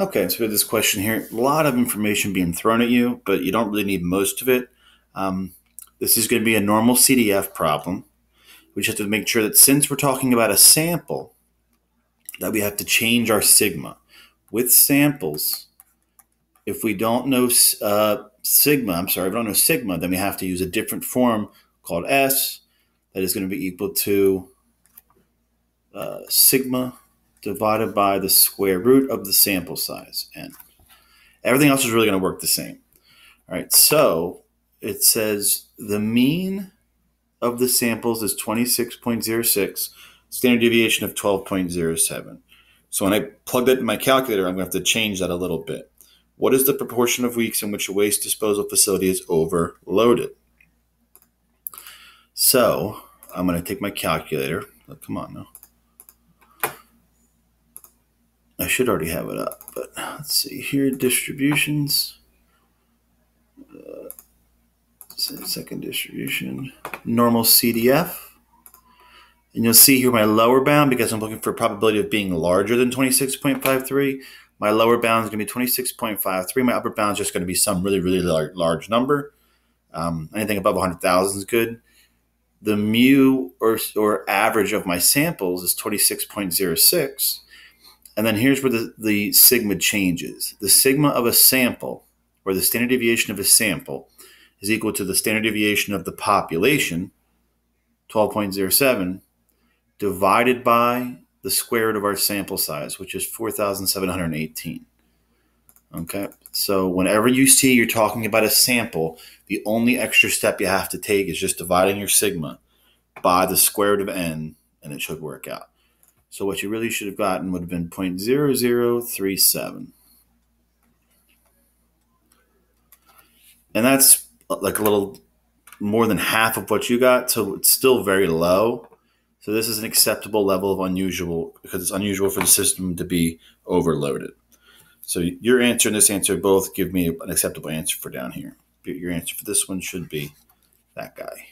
Okay, so we have this question here. A lot of information being thrown at you, but you don't really need most of it. Um, this is going to be a normal CDF problem. We just have to make sure that since we're talking about a sample, that we have to change our sigma. With samples, if we don't know sigma, if we don't know sigma, then we have to use a different form called S that is going to be equal to sigma divided by the square root of the sample size, n. Everything else is really going to work the same. All right, so it says the mean of the samples is 26.06, standard deviation of 12.07. So when I plug that in my calculator, I'm going to have to change that a little bit. What is the proportion of weeks in which a waste disposal facility is overloaded? So I'm going to take my calculator. Oh, come on now. I should already have it up, but let's see here. Distributions. Second distribution. Normal CDF. And you'll see here my lower bound, because I'm looking for a probability of being larger than 26.53. My lower bound is going to be 26.53. My upper bound is just going to be some really, really large number. Anything above 100,000 is good. The mu or average of my samples is 26.06. And then here's where the sigma changes. The sigma of a sample, or the standard deviation of a sample, is equal to the standard deviation of the population, 12.07, divided by the square root of our sample size, which is 4,718. Okay, so whenever you see you're talking about a sample, the only extra step you have to take is just dividing your sigma by the square root of n, and it should work out. So what you really should have gotten would have been 0.0037. And that's like a little more than half of what you got, so it's still very low. So this is an acceptable level of unusual, because it's unusual for the system to be overloaded. So your answer and this answer both give me an acceptable answer for down here. Your answer for this one should be that guy.